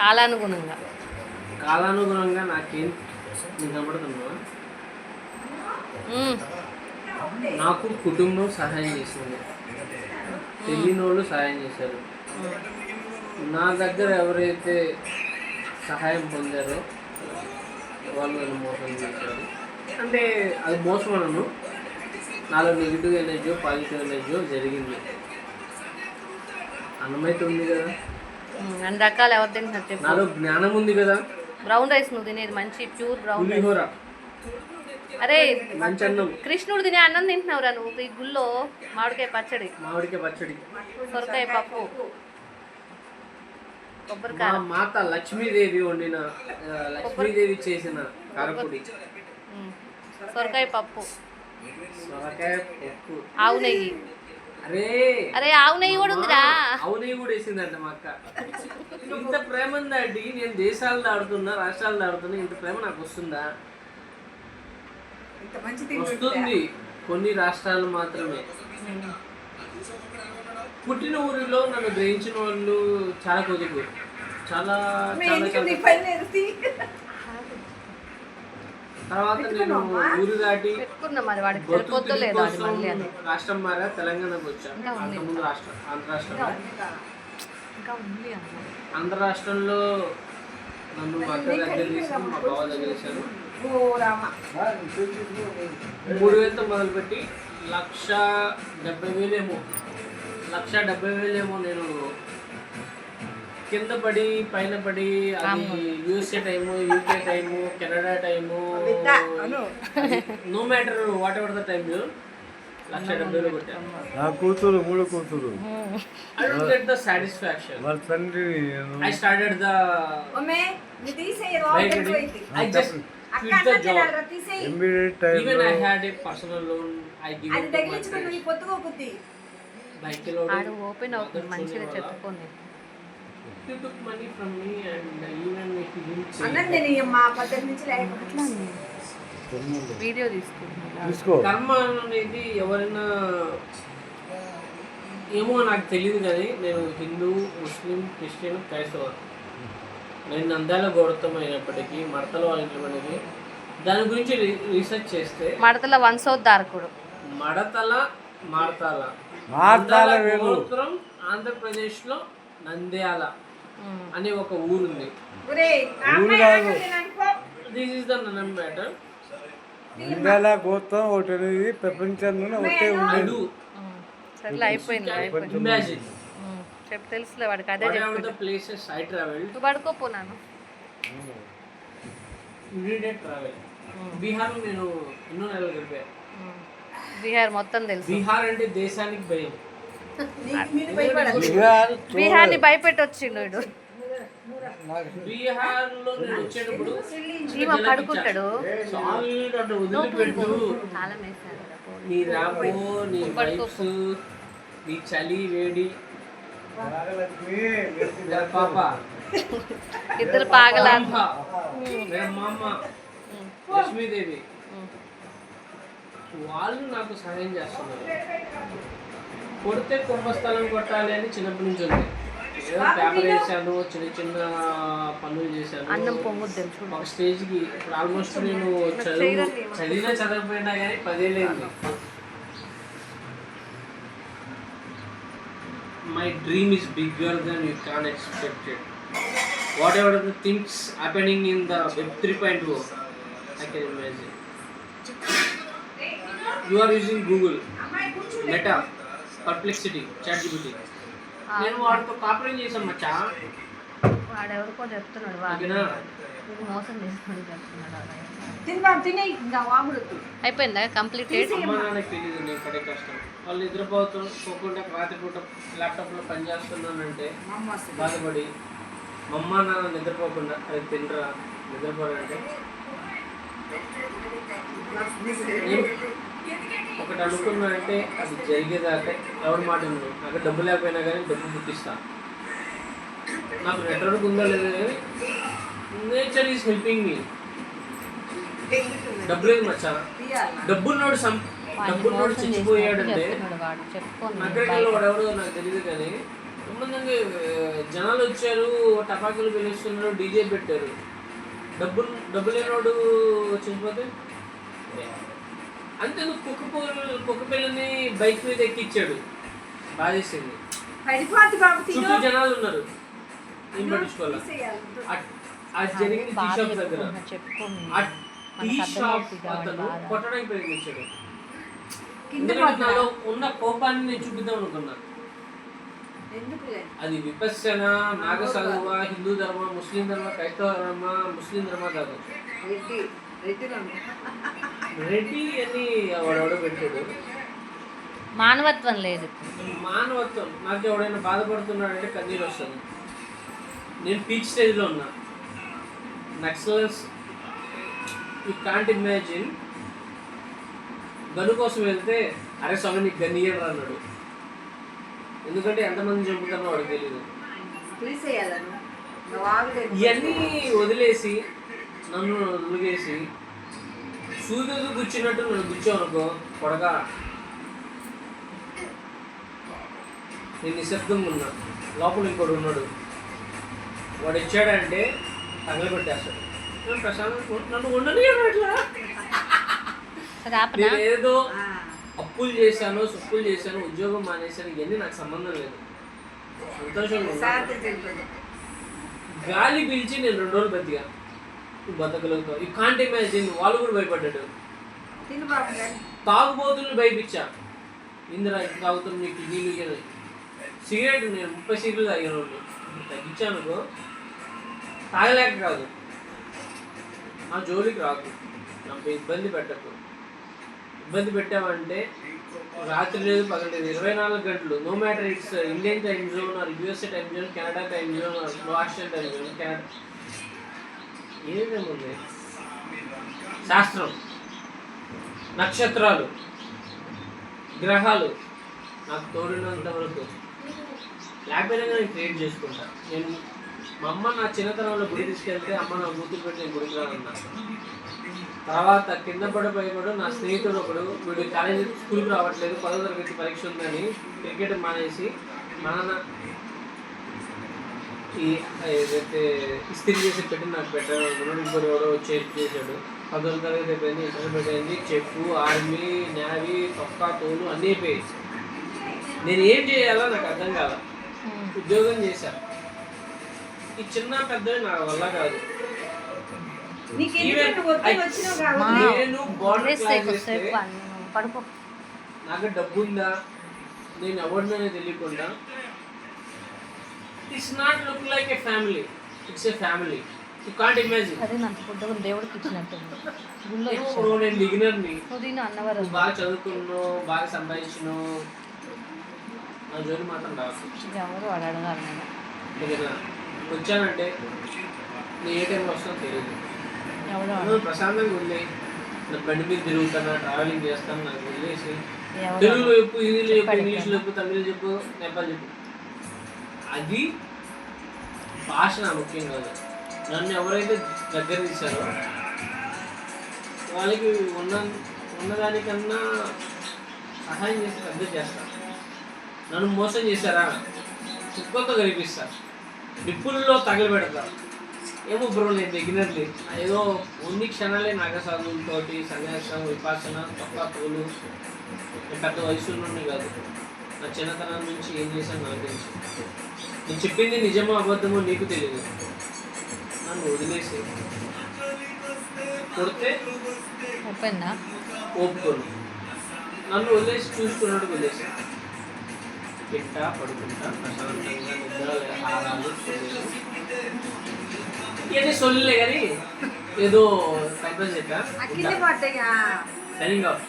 కాలానుగుణంగా కాలానుగుణంగా నాకేం నేను కనబడుతున్నా. నాకు కుటుంబం సహాయం చేసింది, తెలియని వాళ్ళు సహాయం చేశారు. నా దగ్గర ఎవరైతే సహాయం పొందారో వాళ్ళు నన్ను మోసం చేశారు. అంటే అది మోసం అనను, నాలో నెగిటివ్ ఎనర్జీ పాజిటివ్ ఎనర్జీ జరిగింది. అన్నమైతే ఉంది కదా, అన్ని రకాలు ఎవరు తింటున్నారు చెప్పు. నాలో జ్ఞానం ఉంది కదా. బ్రౌన్ రైస్ నువ్వు తినేది మంచి ప్యూర్ బ్రౌన్ రైస్. పులిహోర, అరే మంచి అన్నం, కృష్ణుడు తినే అన్నం తింటున్నావురా నువ్వు. ఈ గుళ్ళో మామిడికాయ పచ్చడి, సొరకాయ పప్పు, కొబ్బరికాయ, మా మాత లక్ష్మీదేవి వండిన లక్ష్మీదేవి చేసిన కారపొడి, సొరకాయ పప్పు, సొరకాయ పప్పు, ఆవు నెయ్యి. అరే అరే ఆవు నెయ్యి కూడా ఉందిరా. ఆవు నెయ్యి కూడా వేసిందంట మా అక్క. ఇంత ప్రేమ ఉందండి. నేను దేశాలు ఆడుతున్నా, రాష్ట్రాలు ఆడుతున్నా, ఇంత ప్రేమ నాకు వస్తుందా? వస్తుంది కొన్ని రాష్ట్రాలు మాత్రమే. పుట్టిన ఊరిలో నన్ను గ్రహించిన వాళ్ళు చాలా కొద్దిగా, చాలా తర్వాత నేను ఊరు దాటి రాష్ట్రం మారా, తెలంగాణకు వచ్చాను. అంతకుముందు రాష్ట్రం ఆంధ్ర రాష్ట్రంలో నన్ను మా అక్క దగ్గర తీసుకుని మా బావ దగ్గర వేశాను. 3,000తో మొదలుపెట్టి 1,70,000 1,70,000 నేను కింద పడి పైన పడి, అది USA time, UK time, Canada time, no matter whatever the time, 1,70,000 కొట్టాను. నా కూతురు 3 కూతురు. I don't get the satisfaction. వాళ్ళ తండ్రి I started the I just quit the job. immediate time Even I had a personal loan. I give it to my friends. Bike loan. ఆడు open అవుతుంది మంచిగా చెప్పుకోండి. He took money from me and even if he didn't say video తీసుకుంటున్నా. తీసుకో. కర్మ అనేది ఎవరైనా ఏమో నాకు తెలియదు, కానీ నేను హిందూ, ముస్లిం, క్రిస్టియన్, క్రైస్తవ, నేను నంద్యాల గౌడతం అయినప్పటికీ మడతల వాళ్ళకి దాని గురించి రీసెర్చ్ చేస్తే మడతల వంశోద్ధారకుడు, మడతల మార్తాల గోత్రం ఆంధ్రప్రదేశ్లో నంద్యాల అనే ఒక ఊరుంది. This is the matter. Nandyal గోత్రం ఒకటి అనేది ప్రపంచంలోనే ఒకటే ఉంది. సర్లే అయిపోయింది. ఇమాజిన్ చెప్పు తెలుసులే వాడికి అదే చెప్పు. Places I travelled. నువ్వు పడుకోపోనాను. Immediate travel. బీహార్లో నేను ఎన్నో నెలలు గడిపాను. బీహార్ మొత్తం తెలుసు. బీహార్ అంటే దేశానికి భయం. బీహార్ని భయపెట్టొచ్చిండు వీడు. బీహార్లో నేను వచ్చేటప్పుడు ఈమె పడుకుంటాడు. వదిలిపెట్టు, నీ రాపో, నీ వైఫ్స్, నీ చలి వేడి పాప, ఇద్దరు పాగలా, మా అమ్మ లక్ష్మీదేవి, వాళ్ళు నాకు సహాయం చేస్తున్నారు. కొడితే కుంభస్థలం కొట్టాలి అని చిన్నప్పటి నుంచి ఉంది. ఏదో పేపర్ వేసాను, చిన్న చిన్న పనులు చేశాను. అన్నం పొంగుద్ది ఒక స్టేజ్కి ఇప్పుడు ఆల్మోస్ట్ నేను చదివినా చదవకపోయినా కానీ 10 ఏళ్ళైంది. My dream is bigger than you can expect it. Whatever the things happening in the Web 3.0, I can imagine. You are using Google, Meta, Perplexity, ChatGPT. నేను వాడితో కాపరేట్ చేశాను మచ్చా. వాడు ఎవరికో చెప్తున్నాడు, మోసం చేసుకొని చెప్తున్నాడు. అయిపోయిందా కంప్లీటెడ్? అమ్మ నాన్నకి తెలియదు నేను పడే కష్టం. వాళ్ళు నిద్రపోకుండా రాత్రిపూట ల్యాప్టాప్లో పని చేస్తున్నానంటే బాధపడి, మా అమ్మ నాన్న నిద్రపోకుండా అది తినరా నిద్రపోరంటే ఒకటి అనుకున్నా అంటే అది జరిగేదాకా ఎవరి మాట నాకు డబ్బు లేకపోయినా కానీ డబ్బు పుట్టిస్తా. నాకు నెట్వర్క్ ఉందో లేదో కానీ నేచర్ ఈజ్ హెల్పింగ్ మీ. డబ్బు లేదు మచ్చా, డబ్బున్నోడు చచ్చిపోయాడంటే నగరికల్లో వాడెవడో నాకు తెలియదు, కానీ సంబంధంగా జనాలు వచ్చారు, టపాకులు పిలుస్తున్నారు, డీజే పెట్టారు. డబ్బు లేనోడు చనిపోతే అంతే. కుక్క పిల్లని బైక్ మీద ఎక్కిచ్చాడు, బాధేసింది. చుట్టూ జనాలు ఉన్నారు, ఏం పట్టించుకోవాలి. అది జరిగింది టీ షాప్ దగ్గర. ఆ టీ షాప్ అతను కొట్టడానికి ప్రయత్నించాడు. ఎందుకంటే నాలో ఉన్న కోపాన్ని నేను చూపిద్దాం అనుకున్నా. అది విపස්සన, నాగసాధువ, హిందూ ధర్మ, ముస్లిం ధర్మ, క్రైస్తవ ధర్మ, ముస్లిం ధర్మ కాదు, రెడ్డి అని వాడు పెట్టాడు. మానవత్వం లేదు. మానవత్వం. నాకు ఎవడైనా బాధపడుతున్నాడంటే కన్నీరు వస్తుంది. నేను పీక్ స్టేజ్లో ఉన్నా. నక్సలర్స్, యూ కాంట్ ఇమాజిన్. గను కోసం వెళ్తే అరే స్వామి నీకు గన్ ఇయ్యడు అన్నాడు. ఎందుకంటే ఎంతమంది చంపుతారో వాడికి తెలియదు. ఇవన్నీ వదిలేసి నన్ను వదిలేసి సూదుకు గుచ్చినట్టు నన్ను గుచ్చావనుకో కొడగా, నేను నిశ్శబ్దంగా ఉన్నా. లోపల ఇంకోటి ఉన్నాడు, వాడు ఇచ్చాడంటే తగలబెట్టేస్తాడు. నేను ప్రశాంతంగా నన్ను ఉండనియడు. అట్లా నేను ఏదో అప్పులు చేశాను, సుప్పులు చేశాను, ఉద్యోగం మానేశాను, ఇవన్నీ నాకు సంబంధం లేదు. సంతోషంగా గాలి పిలిచి నేను 2 రోజులు బతిగా. బతకలుగుతావు. ఈ కాంట్ ఇమాజిన్. వాళ్ళు కూడా భయపడ్డాడు. తాగుబోతుల్ని భయపించా. ఇందిరా ఇంత తాగుతాను, మీకు నీళ్ళు ఇయ్యను. సిగరెట్ నేను 30 సిగరెట్లు తాగాను. తగ్గించానుకో, తాగలేక కాదు, నా జోలికి రాకు, నాకు ఇబ్బంది పెట్టకు. ఇబ్బంది పెట్టామంటే రాత్రి లేదు, పగలు లేదు, 24 గంటలు. No matter it's Indian time zone or USA time zone, Canada time zone or Australian time zone, Canada ఏమేముంది. శాస్త్రం, నక్షత్రాలు, గ్రహాలు నాకు తోడినంత వరకు లేకపోయినా నేను క్రియేట్ చేసుకుంటా. నేను మా అమ్మ నా చిన్నతనంలో గుడి తీసుకెళ్తే అమ్మ నా కూతురు పెట్టి నేను గుడికి రానన్నా. తర్వాత కింద పడిపోయాడు నా స్నేహితుడు ఒకడు, వీడు కాలేజీ స్కూల్కి రావట్లేదు, 10వ తరగతి పరీక్ష ఉందని క్రికెట్ మానేసి మా నాన్న ఈ ఏదైతే ఇస్త్రీ చేసి పెట్టి నాకు పెట్టాను అనుకున్నాడు. ఇంకోటి ఎవడో చేసి చేశాడు. 10వ తరగతి అయిపోయింది, ఇంటర్మీడియట్ అయింది, చెఫ్, ఆర్మీ, నేవీ, తొక్క, తోలు అన్నీ అయిపోయాయి. నేను ఏం చేయాలో నాకు అర్థం కాదు. ఉద్యోగం చేశాను. ఈ చిన్న పెద్ద నా వల్ల కాదు. నేను బార్డర్ క్లాస్ చేస్తే నాకు డబ్బు ఉందా, నేను ఎవరిననే తెలియకుండా, it's not look like A family, it's a family. You can't imagine. దేవుడికి ఇచ్చినట్టు నేను బిగినర్ని, అన్నవరం బాగా చదువుకున్నావు, బాగా సంపాదించినావు, నా జోలి మాత్రం రాదు. ఎవరు వాడు అడగాలి. వచ్చానంటే నేను ఏ టైంలో వస్తానో తెలియదు. ప్రశాంతంగా ఉంది. నా బండి మీద తిరుగుతాను, ట్రావెలింగ్ చేస్తాను, నాకు వదిలేసి తెలుగులో చెప్పు, హిందీలో చెప్పు, ఇంగ్లీష్లో చెప్పు, తమిళ్ చెప్పు, నేపాల్ చెప్పు. అది భాష నా ముఖ్యం కాదు. నన్ను ఎవరైతే దగ్గర తీశారో వాళ్ళకి ఉన్నదానికన్నా సహాయం చేసి పెద్ద చేస్తారు. నన్ను మోసం చేశారా, కుక్కతో కనిపిస్తారు, నిప్పుల్లో తగలబెడతారు. ఏమో బ్రో, నేను బిగినర్లీ, ఏదో కొన్ని క్షణాలే నాగసాధువులతోటి సన్యాసం, విపాసన, తొక్క, తోలు. పెద్ద వయసు నుండి కాదు, నా చిన్నతనం నుంచి ఏం చేశాను నాకు తెలుసు. నేను చెప్పింది నిజమో అబద్ధమో నీకు తెలియదు. నన్ను వదిలేసి కొడితే ఒప్పుకోను. నన్ను వదిలేసి చూసుకున్నాడు, వదిలేసి తింటా, పడుకుంటా, ప్రశాంతంగా నిద్ర, ఆహారాలు, ఇవన్నీ సొల్లులే కానీ ఏదో టైం పాస్ చెప్పా. Signing off.